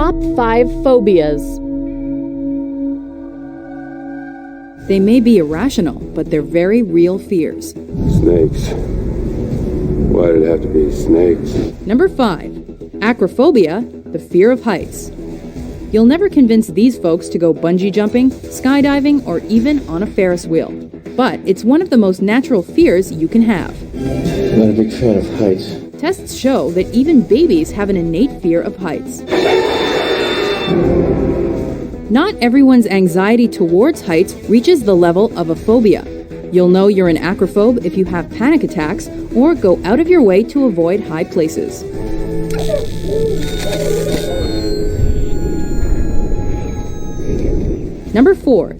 Top 5 phobias. They may be irrational, but they're very real fears. Snakes. Why did it have to be snakes? Number 5. Acrophobia, the fear of heights. You'll never convince these folks to go bungee jumping, skydiving, or even on a Ferris wheel. But it's one of the most natural fears you can have. Not a big fan of heights. Tests show that even babies have an innate fear of heights. Not everyone's anxiety towards heights reaches the level of a phobia. You'll know you're an acrophobe if you have panic attacks or go out of your way to avoid high places. Number 4.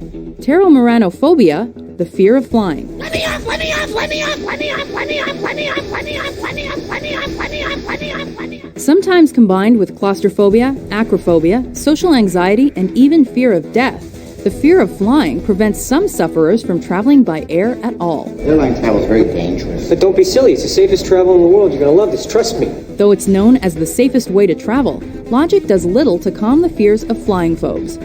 Pteromeranophobia, the fear of flying. Let me off, let me off, let me off, let me off, let me off, let me off, let me off, let me off, let me off, let me off, let me off, let me off. Sometimes combined with claustrophobia, acrophobia, social anxiety, and even fear of death, the fear of flying prevents some sufferers from traveling by air at all. Airline travel is very dangerous. But don't be silly, it's the safest travel in the world. You're gonna love this, trust me. Though it's known as the safest way to travel, logic does little to calm the fears of flying phobes.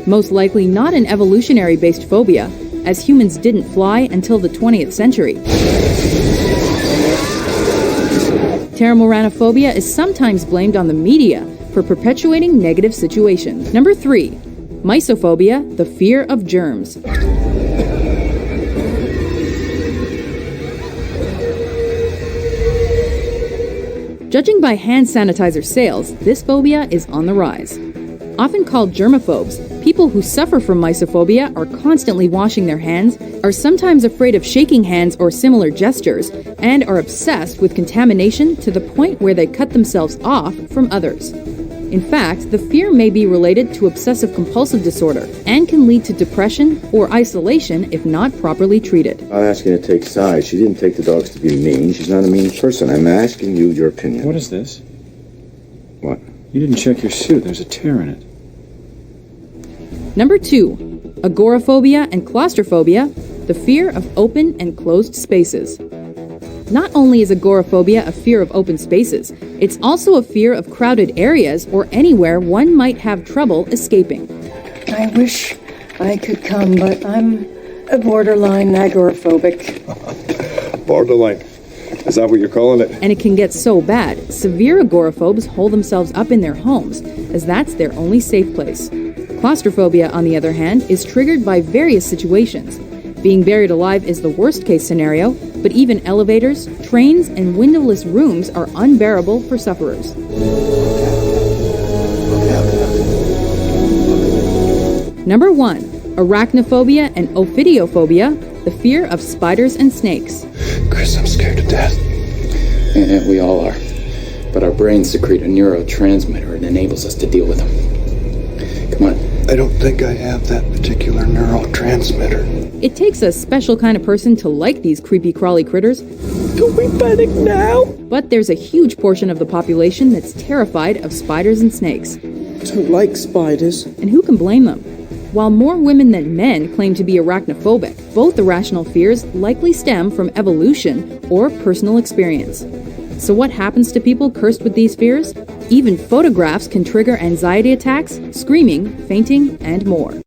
Most likely not an evolutionary-based phobia, as humans didn't fly until the 20th century. Pteromeranophobia is sometimes blamed on the media for perpetuating negative situations. Number 3. Mysophobia, the fear of germs. Judging by hand sanitizer sales, this phobia is on the rise. Often called germaphobes, people who suffer from mysophobia are constantly washing their hands, are sometimes afraid of shaking hands or similar gestures, and are obsessed with contamination to the point where they cut themselves off from others. In fact, the fear may be related to obsessive-compulsive disorder and can lead to depression or isolation if not properly treated. I'm asking you to take sides. She didn't take the dogs to be mean. She's not a mean person. I'm asking you your opinion. What is this? What? You didn't check your suit. There's a tear in it. Number 2. Agoraphobia and claustrophobia, the fear of open and closed spaces. Not only is agoraphobia a fear of open spaces, it's also a fear of crowded areas or anywhere one might have trouble escaping. I wish I could come, but I'm a borderline agoraphobic. Borderline. Is that what you're calling it? And it can get so bad, severe agoraphobes hold themselves up in their homes, as that's their only safe place. Claustrophobia, on the other hand, is triggered by various situations. Being buried alive is the worst-case scenario, but even elevators, trains, and windowless rooms are unbearable for sufferers. Number 1. Arachnophobia and ophidiophobia, the fear of spiders and snakes. Chris, I'm scared to death. And we all are. But our brains secrete a neurotransmitter and enables us to deal with them. Come on. I don't think I have that particular neurotransmitter. It takes a special kind of person to like these creepy crawly critters. Don't we panic now? But there's a huge portion of the population that's terrified of spiders and snakes. Don't like spiders. And who can blame them? While more women than men claim to be arachnophobic, both irrational fears likely stem from evolution or personal experience. So what happens to people cursed with these fears? Even photographs can trigger anxiety attacks, screaming, fainting, and more.